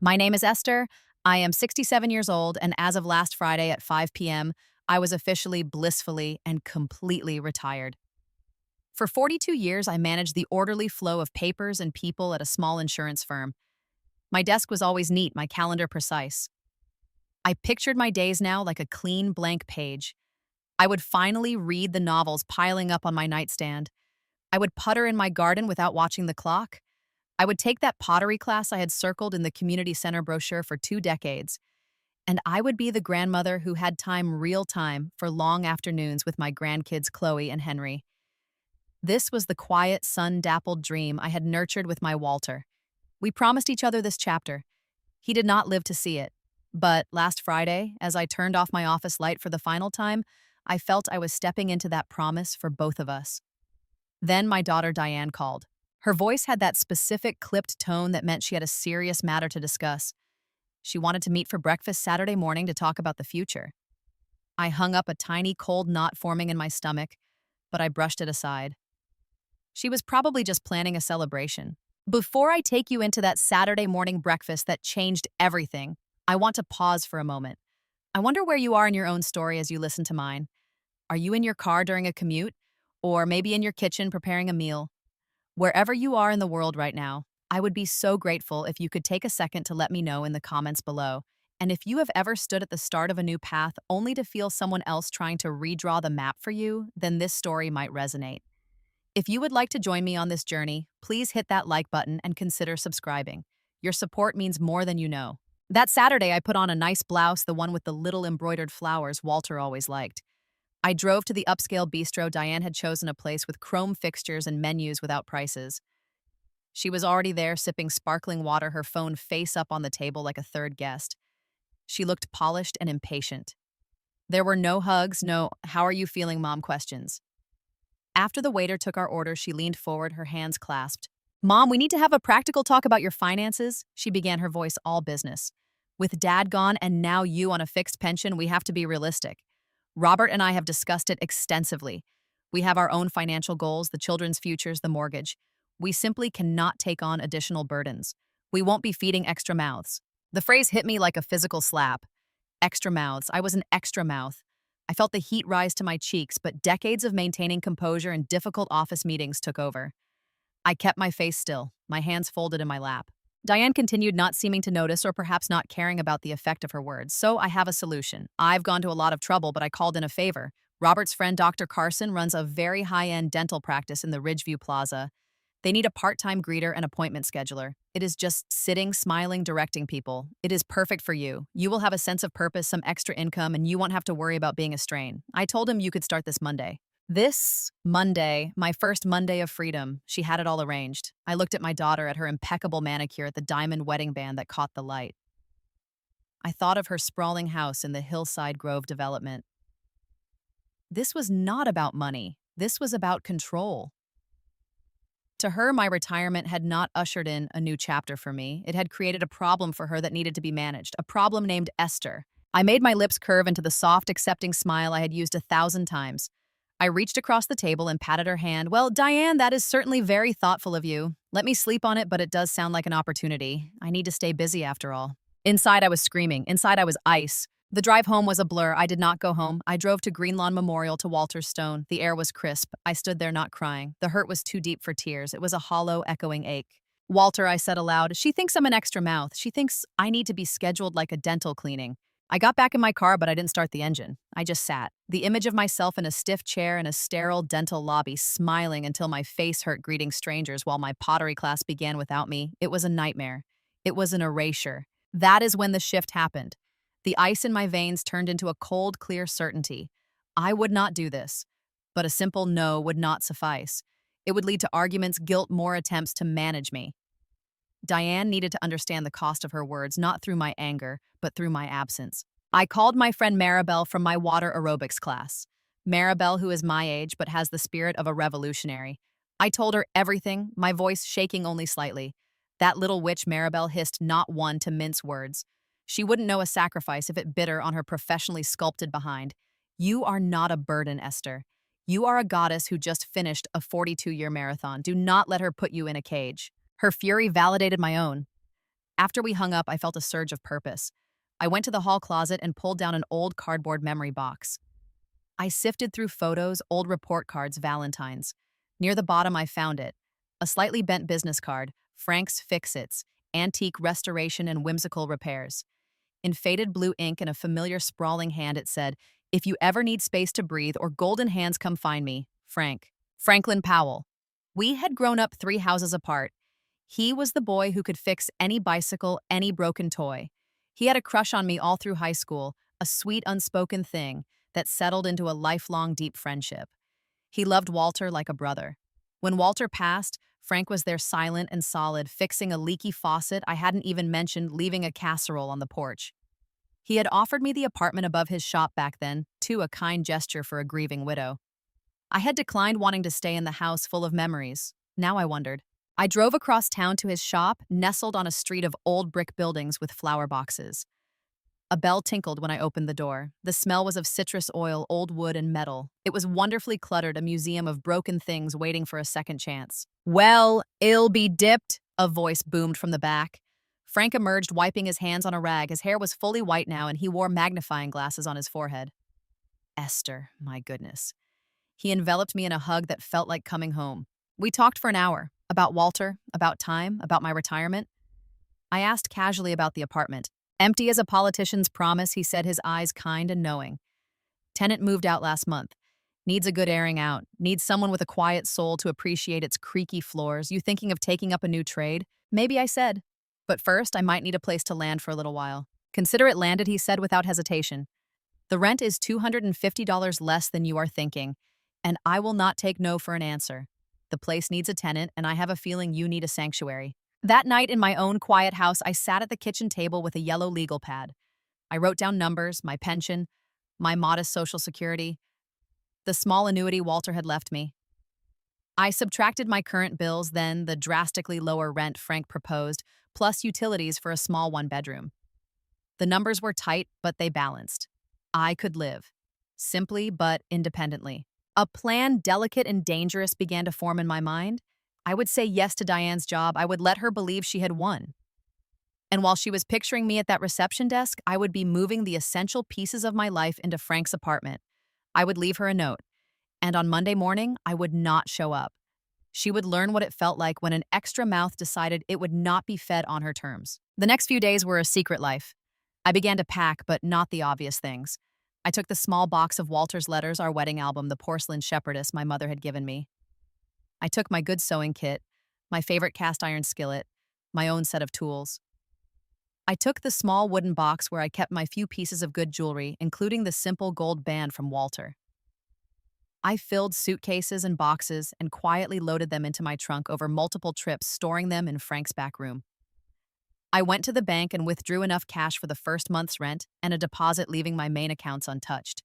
My name is Esther. I am 67 years old, and as of last Friday at 5 p.m., I was officially, blissfully, and completely retired. For 42 years, I managed the orderly flow of papers and people at a small insurance firm. My desk was always neat, my calendar precise. I pictured my days now like a clean, blank page. I would finally read the novels piling up on my nightstand. I would putter in my garden without watching the clock. I would take that pottery class I had circled in the community center brochure for 2 decades. And I would be the grandmother who had time real time for long afternoons with my grandkids Chloe and Henry. This was the quiet, sun-dappled dream I had nurtured with my Walter. We promised each other this chapter. He did not live to see it. But last Friday, as I turned off my office light for the final time, I felt I was stepping into that promise for both of us. Then my daughter Diane called. Her voice had that specific clipped tone that meant she had a serious matter to discuss. She wanted to meet for breakfast Saturday morning to talk about the future. I hung up, a tiny cold knot forming in my stomach, but I brushed it aside. She was probably just planning a celebration. Before I take you into that Saturday morning breakfast that changed everything, I want to pause for a moment. I wonder where you are in your own story as you listen to mine. Are you in your car during a commute? Or maybe in your kitchen preparing a meal? Wherever you are in the world right now, I would be so grateful if you could take a second to let me know in the comments below. And if you have ever stood at the start of a new path only to feel someone else trying to redraw the map for you, then this story might resonate. If you would like to join me on this journey, please hit that like button and consider subscribing. Your support means more than you know. That Saturday, I put on a nice blouse, the one with the little embroidered flowers Walter always liked. I drove to the upscale bistro. Diane had chosen a place with chrome fixtures and menus without prices. She was already there, sipping sparkling water, her phone face up on the table like a third guest. She looked polished and impatient. There were no hugs, no "how are you feeling, Mom" questions. After the waiter took our order, she leaned forward, her hands clasped. "Mom, we need to have a practical talk about your finances," she began, her voice all business. "With Dad gone and now you on a fixed pension, we have to be realistic. Robert and I have discussed it extensively. We have our own financial goals, the children's futures, the mortgage. We simply cannot take on additional burdens. We won't be feeding extra mouths." The phrase hit me like a physical slap. Extra mouths. I was an extra mouth. I felt the heat rise to my cheeks, but decades of maintaining composure and difficult office meetings took over. I kept my face still, my hands folded in my lap. Diane continued, not seeming to notice or perhaps not caring about the effect of her words. "So I have a solution. I've gone to a lot of trouble, but I called in a favor. Robert's friend, Dr. Carson, runs a very high-end dental practice in the Ridgeview Plaza. They need a part-time greeter and appointment scheduler. It is just sitting, smiling, directing people. It is perfect for you. You will have a sense of purpose, some extra income, and you won't have to worry about being a strain. I told him you could start this Monday." This Monday, my first Monday of freedom, she had it all arranged. I looked at my daughter, at her impeccable manicure, at the diamond wedding band that caught the light. I thought of her sprawling house in the Hillside Grove development. This was not about money. This was about control. To her, my retirement had not ushered in a new chapter for me. It had created a problem for her that needed to be managed, a problem named Esther. I made my lips curve into the soft, accepting smile I had used 1,000 times. I reached across the table and patted her hand. "Well, Diane, that is certainly very thoughtful of you. Let me sleep on it, but it does sound like an opportunity. I need to stay busy after all." Inside, I was screaming. Inside, I was ice. The drive home was a blur. I did not go home. I drove to Greenlawn Memorial, to Walter's Stone. The air was crisp. I stood there not crying. The hurt was too deep for tears. It was a hollow, echoing ache. "Walter," I said aloud, "she thinks I'm an extra mouth. She thinks I need to be scheduled like a dental cleaning." I got back in my car, but I didn't start the engine. I just sat. The image of myself in a stiff chair in a sterile dental lobby, smiling until my face hurt, greeting strangers while my pottery class began without me. It was a nightmare. It was an erasure. That is when the shift happened. The ice in my veins turned into a cold, clear certainty. I would not do this. But a simple no would not suffice. It would lead to arguments, guilt, more attempts to manage me. Diane needed to understand the cost of her words, not through my anger, but through my absence. I called my friend Maribel from my water aerobics class. Maribel, who is my age but has the spirit of a revolutionary. I told her everything, my voice shaking only slightly. That little witch Maribel hissed, not one to mince words. She wouldn't know a sacrifice if it bit her on her professionally sculpted behind. "You are not a burden, Esther. You are a goddess who just finished a 42-year marathon. Do not let her put you in a cage." Her fury validated my own. After we hung up, I felt a surge of purpose. I went to the hall closet and pulled down an old cardboard memory box. I sifted through photos, old report cards, Valentines. Near the bottom, I found it. A slightly bent business card, Frank's Fix-Its, antique restoration and whimsical repairs. In faded blue ink and a familiar sprawling hand, it said, "If you ever need space to breathe or golden hands, come find me, Frank." Franklin Powell. We had grown up 3 houses apart. He was the boy who could fix any bicycle, any broken toy. He had a crush on me all through high school, a sweet unspoken thing that settled into a lifelong deep friendship. He loved Walter like a brother. When Walter passed, Frank was there silent and solid, fixing a leaky faucet I hadn't even mentioned, leaving a casserole on the porch. He had offered me the apartment above his shop back then, too, a kind gesture for a grieving widow. I had declined wanting to stay in the house full of memories. Now I wondered. I drove across town to his shop, nestled on a street of old brick buildings with flower boxes. A bell tinkled when I opened the door. The smell was of citrus oil, old wood, and metal. It was wonderfully cluttered, a museum of broken things waiting for a second chance. "Well, it'll be dipped," a voice boomed from the back. Frank emerged, wiping his hands on a rag. His hair was fully white now, and he wore magnifying glasses on his forehead. Esther, my goodness. He enveloped me in a hug that felt like coming home. We talked for an hour, about Walter, about time, about my retirement. I asked casually about the apartment. "Empty as a politician's promise," he said, his eyes kind and knowing. "Tenant moved out last month. Needs a good airing out. Needs someone with a quiet soul to appreciate its creaky floors. You thinking of taking up a new trade?" "Maybe," I said. "But first, I might need a place to land for a little while." "Consider it landed," he said without hesitation. "The rent is $250 less than you are thinking, and I will not take no for an answer. The place needs a tenant, and I have a feeling you need a sanctuary." That night in my own quiet house, I sat at the kitchen table with a yellow legal pad. I wrote down numbers, my pension, my modest Social Security, the small annuity Walter had left me. I subtracted my current bills, then the drastically lower rent Frank proposed, plus utilities for a small one-bedroom. The numbers were tight, but they balanced. I could live. Simply, but independently. A plan delicate and dangerous began to form in my mind. I would say yes to Diane's job. I would let her believe she had won. And while she was picturing me at that reception desk, I would be moving the essential pieces of my life into Frank's apartment. I would leave her a note. And on Monday morning, I would not show up. She would learn what it felt like when an extra mouth decided it would not be fed on her terms. The next few days were a secret life. I began to pack, but not the obvious things. I took the small box of Walter's letters, our wedding album, the porcelain shepherdess my mother had given me. I took my good sewing kit, my favorite cast iron skillet, my own set of tools. I took the small wooden box where I kept my few pieces of good jewelry, including the simple gold band from Walter. I filled suitcases and boxes and quietly loaded them into my trunk over multiple trips, storing them in Frank's back room. I went to the bank and withdrew enough cash for the first month's rent and a deposit, leaving my main accounts untouched.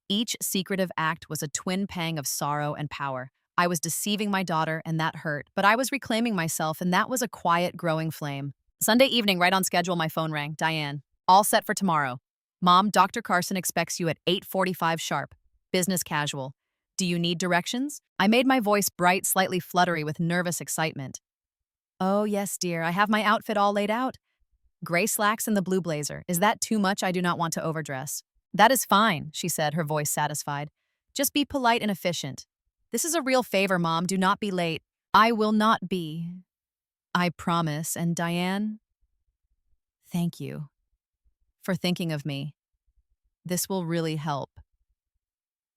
Each secretive act was a twin pang of sorrow and power. I was deceiving my daughter, and that hurt, but I was reclaiming myself, and that was a quiet, growing flame. Sunday evening, right on schedule, my phone rang. "Diane, all set for tomorrow. Mom, Dr. Carson expects you at 8:45 sharp. Business casual. Do you need directions?" I made my voice bright, slightly fluttery with nervous excitement. "Oh, yes, dear. I have my outfit all laid out. Gray slacks and the blue blazer. Is that too much? I do not want to overdress." "That is fine," she said, her voice satisfied. "Just be polite and efficient. This is a real favor, Mom. Do not be late." "I will not be. I promise." And Diane, thank you for thinking of me. This will really help.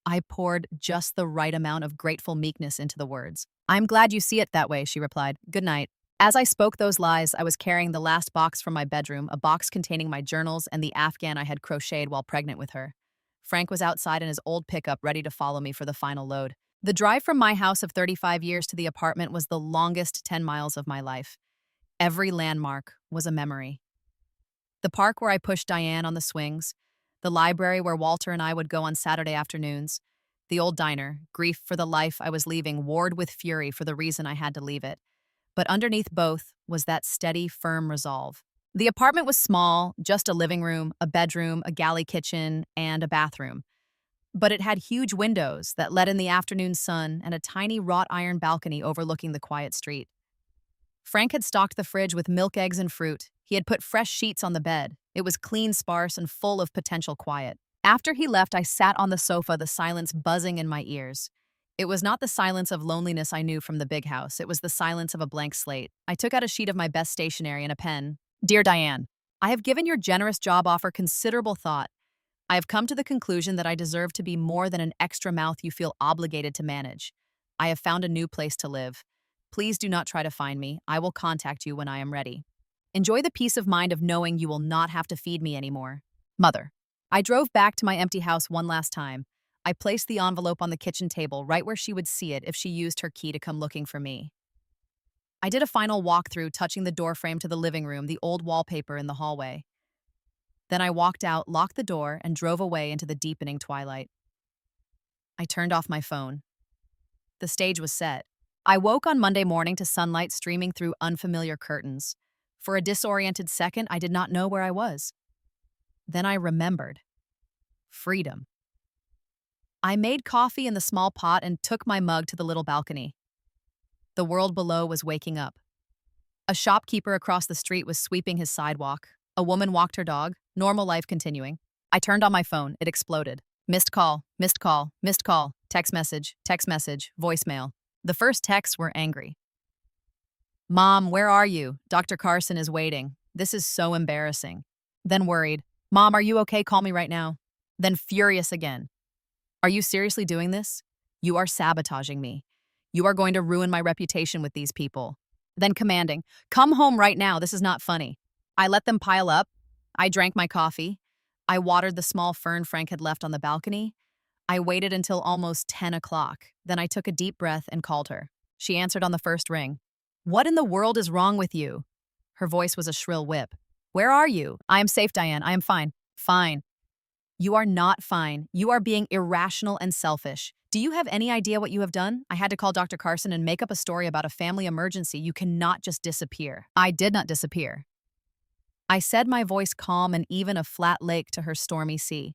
I poured just the right amount of grateful meekness into the words. "I'm glad you see it that way," she replied. "Good night." As I spoke those lies, I was carrying the last box from my bedroom, a box containing my journals and the Afghan I had crocheted while pregnant with her. Frank was outside in his old pickup, ready to follow me for the final load. The drive from my house of 35 years to the apartment was the longest 10 miles of my life. Every landmark was a memory. The park where I pushed Diane on the swings, the library where Walter and I would go on Saturday afternoons, the old diner, grief for the life I was leaving, warred with fury for the reason I had to leave it. But underneath both was that steady, firm resolve. The apartment was small, just a living room, a bedroom, a galley kitchen, and a bathroom. But it had huge windows that let in the afternoon sun and a tiny wrought iron balcony overlooking the quiet street. Frank had stocked the fridge with milk, eggs, and fruit. He had put fresh sheets on the bed. It was clean, sparse, and full of potential quiet. After he left, I sat on the sofa, the silence buzzing in my ears. It was not the silence of loneliness I knew from the big house. It was the silence of a blank slate. I took out a sheet of my best stationery and a pen. Dear Diane, I have given your generous job offer considerable thought. I have come to the conclusion that I deserve to be more than an extra mouth you feel obligated to manage. I have found a new place to live. Please do not try to find me. I will contact you when I am ready. Enjoy the peace of mind of knowing you will not have to feed me anymore. Mother. I drove back to my empty house one last time. I placed the envelope on the kitchen table right where she would see it if she used her key to come looking for me. I did a final walkthrough, touching the doorframe to the living room, the old wallpaper in the hallway. Then I walked out, locked the door, and drove away into the deepening twilight. I turned off my phone. The stage was set. I woke on Monday morning to sunlight streaming through unfamiliar curtains. For a disoriented second, I did not know where I was. Then I remembered. Freedom. I made coffee in the small pot and took my mug to the little balcony. The world below was waking up. A shopkeeper across the street was sweeping his sidewalk. A woman walked her dog, normal life continuing. I turned on my phone. It exploded. Missed call, missed call, missed call, text message, voicemail. The first texts were angry. Mom, where are you? Dr. Carson is waiting. This is so embarrassing. Then worried. Mom, are you okay? Call me right now. Then furious again. Are you seriously doing this? You are sabotaging me. You are going to ruin my reputation with these people. Then commanding, come home right now. This is not funny. I let them pile up. I drank my coffee. I watered the small fern Frank had left on the balcony. I waited until almost 10 o'clock. Then I took a deep breath and called her. She answered on the first ring. What in the world is wrong with you? Her voice was a shrill whip. Where are you? I am safe, Diane. I am fine. Fine. You are not fine. You are being irrational and selfish. Do you have any idea what you have done? I had to call Dr. Carson and make up a story about a family emergency. You cannot just disappear. I did not disappear. I said, my voice calm and even a flat lake to her stormy sea.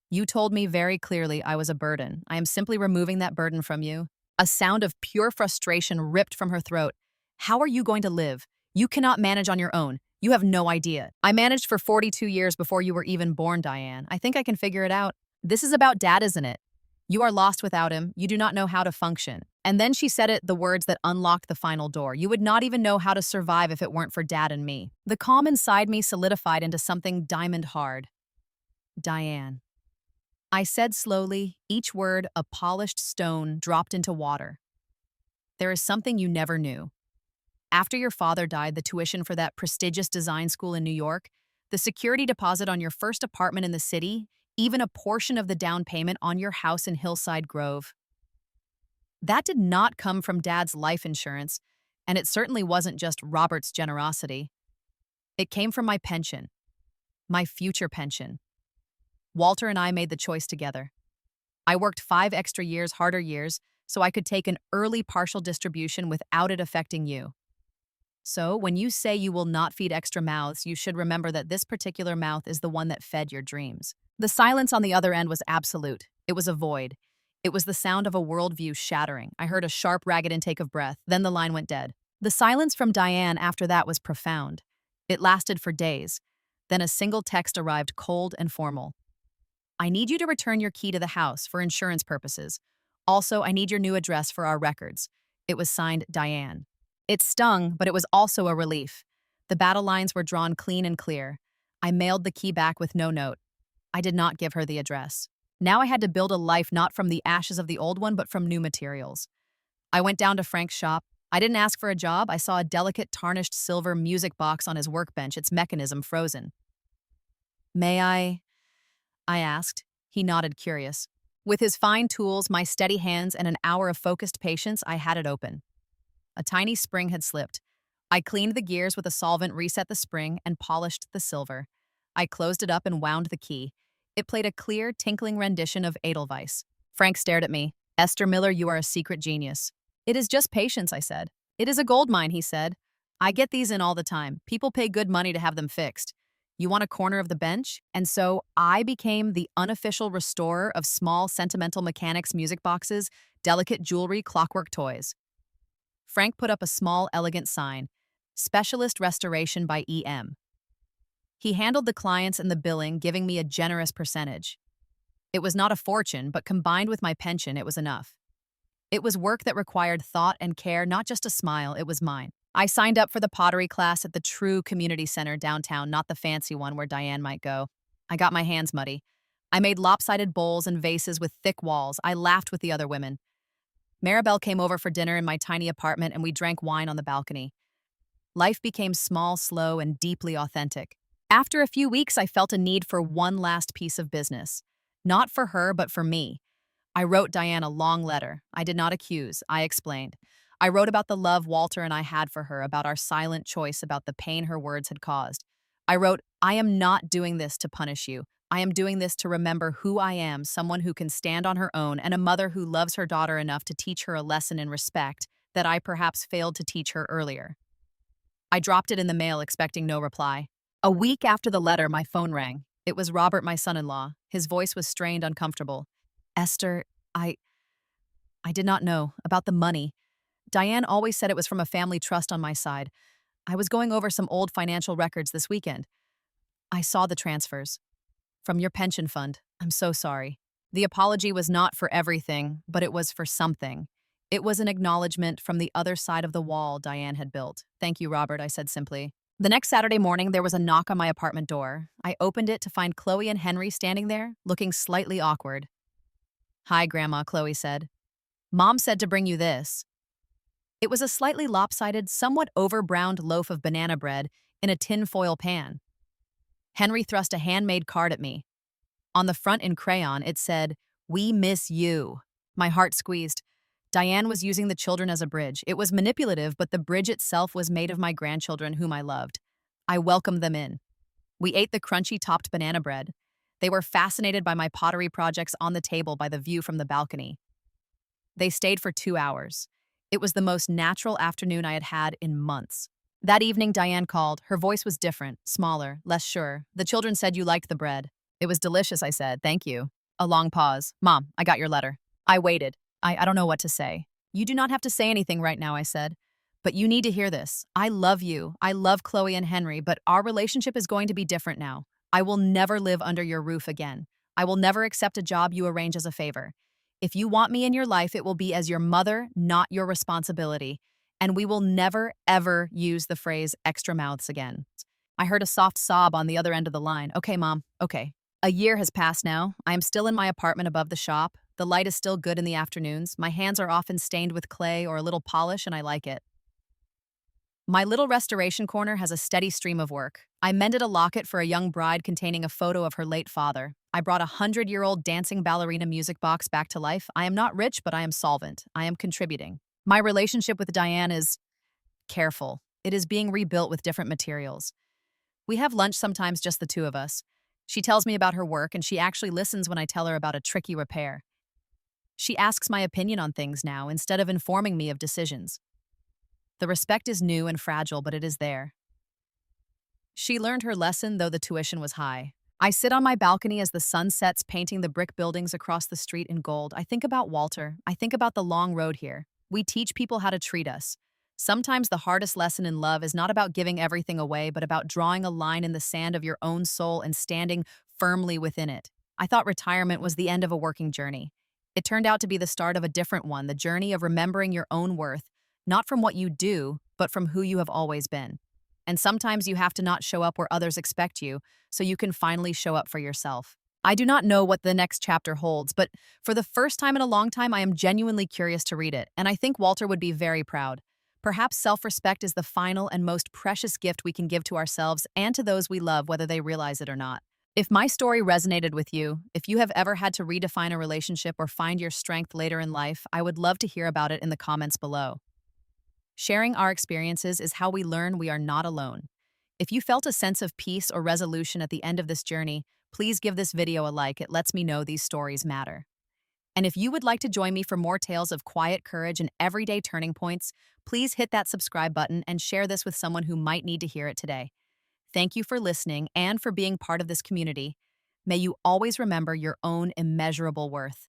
You told me very clearly I was a burden. I am simply removing that burden from you. A sound of pure frustration ripped from her throat. How are you going to live? You cannot manage on your own. You have no idea. I managed for 42 years before you were even born, Diane. I think I can figure it out. This is about Dad, isn't it? You are lost without him. You do not know how to function. And then she said the words that unlocked the final door. You would not even know how to survive if it weren't for Dad and me. The calm inside me solidified into something diamond hard. Diane. I said slowly, each word a polished stone dropped into water. There is something you never knew. After your father died, the tuition for that prestigious design school in New York, the security deposit on your first apartment in the city, even a portion of the down payment on your house in Hillside Grove. That did not come from Dad's life insurance, and it certainly wasn't just Robert's generosity. It came from my pension, my future pension. Walter and I made the choice together. I worked 5 extra years, harder years, so I could take an early partial distribution without it affecting you. So, when you say you will not feed extra mouths, you should remember that this particular mouth is the one that fed your dreams. The silence on the other end was absolute. It was a void. It was the sound of a worldview shattering. I heard a sharp, ragged intake of breath. Then the line went dead. The silence from Diane after that was profound. It lasted for days. Then a single text arrived, cold and formal. I need you to return your key to the house for insurance purposes. Also, I need your new address for our records. It was signed Diane. It stung, but it was also a relief. The battle lines were drawn clean and clear. I mailed the key back with no note. I did not give her the address. Now I had to build a life not from the ashes of the old one, but from new materials. I went down to Frank's shop. I didn't ask for a job. I saw a delicate, tarnished silver music box on his workbench, its mechanism frozen. May I asked. He nodded, curious. With his fine tools, my steady hands, and an hour of focused patience, I had it open. A tiny spring had slipped. I cleaned the gears with a solvent, reset the spring, and polished the silver. I closed it up and wound the key. It played a clear, tinkling rendition of Edelweiss. Frank stared at me. Esther Miller, you are a secret genius. It is just patience, I said. It is a gold mine, he said. I get these in all the time. People pay good money to have them fixed. You want a corner of the bench? And so I became the unofficial restorer of small, sentimental mechanics music boxes, delicate jewelry, clockwork toys. Frank put up a small, elegant sign, Specialist Restoration by EM. He handled the clients and the billing, giving me a generous percentage. It was not a fortune, but combined with my pension, it was enough. It was work that required thought and care, not just a smile, it was mine. I signed up for the pottery class at the true community center downtown, not the fancy one where Diane might go. I got my hands muddy. I made lopsided bowls and vases with thick walls. I laughed with the other women. Maribel came over for dinner in my tiny apartment and we drank wine on the balcony. Life became small, slow, and deeply authentic. After a few weeks, I felt a need for one last piece of business. Not for her, but for me. I wrote Diane a long letter. I did not accuse, I explained. I wrote about the love Walter and I had for her, about our silent choice, about the pain her words had caused. I wrote, I am not doing this to punish you. I am doing this to remember who I am, someone who can stand on her own, and a mother who loves her daughter enough to teach her a lesson in respect that I perhaps failed to teach her earlier. I dropped it in the mail, expecting no reply. A week after the letter, my phone rang. It was Robert, my son-in-law. His voice was strained, uncomfortable. Esther, I did not know about the money. Diane always said it was from a family trust on my side. I was going over some old financial records this weekend. I saw the transfers. From your pension fund. I'm so sorry. The apology was not for everything, but it was for something. It was an acknowledgement from the other side of the wall Diane had built. Thank you, Robert, I said simply. The next Saturday morning, there was a knock on my apartment door. I opened it to find Chloe and Henry standing there, looking slightly awkward. Hi, Grandma, Chloe said. Mom said to bring you this. It was a slightly lopsided, somewhat over-browned loaf of banana bread in a tin-foil pan. Henry thrust a handmade card at me. On the front in crayon, it said, "We miss you." My heart squeezed. Diane was using the children as a bridge. It was manipulative, but the bridge itself was made of my grandchildren whom I loved. I welcomed them in. We ate the crunchy-topped banana bread. They were fascinated by my pottery projects on the table by the view from the balcony. They stayed for 2 hours. It was the most natural afternoon I had had in months. That evening, Diane called. Her voice was different, smaller, less sure. The children said you liked the bread. It was delicious, I said. Thank you. A long pause. Mom, I got your letter. I waited. I don't know what to say. You do not have to say anything right now, I said. But you need to hear this. I love you. I love Chloe and Henry, but our relationship is going to be different now. I will never live under your roof again. I will never accept a job you arrange as a favor. If you want me in your life, it will be as your mother, not your responsibility. And we will never, ever use the phrase extra mouths again. I heard a soft sob on the other end of the line. Okay, Mom, okay. A year has passed now. I am still in my apartment above the shop. The light is still good in the afternoons. My hands are often stained with clay or a little polish, and I like it. My little restoration corner has a steady stream of work. I mended a locket for a young bride containing a photo of her late father. I brought a 100-year-old dancing ballerina music box back to life. I am not rich, but I am solvent. I am contributing. My relationship with Diane is careful. It is being rebuilt with different materials. We have lunch sometimes, just the two of us. She tells me about her work, and she actually listens when I tell her about a tricky repair. She asks my opinion on things now instead of informing me of decisions. The respect is new and fragile, but it is there. She learned her lesson, though the tuition was high. I sit on my balcony as the sun sets, painting the brick buildings across the street in gold. I think about Walter. I think about the long road here. We teach people how to treat us. Sometimes the hardest lesson in love is not about giving everything away, but about drawing a line in the sand of your own soul and standing firmly within it. I thought retirement was the end of a working journey. It turned out to be the start of a different one, the journey of remembering your own worth, not from what you do, but from who you have always been. And sometimes you have to not show up where others expect you, so you can finally show up for yourself. I do not know what the next chapter holds, but for the first time in a long time, I am genuinely curious to read it, and I think Walter would be very proud. Perhaps self-respect is the final and most precious gift we can give to ourselves and to those we love, whether they realize it or not. If my story resonated with you, if you have ever had to redefine a relationship or find your strength later in life, I would love to hear about it in the comments below. Sharing our experiences is how we learn we are not alone. If you felt a sense of peace or resolution at the end of this journey, please give this video a like. It lets me know these stories matter. And if you would like to join me for more tales of quiet courage and everyday turning points, please hit that subscribe button and share this with someone who might need to hear it today. Thank you for listening and for being part of this community. May you always remember your own immeasurable worth.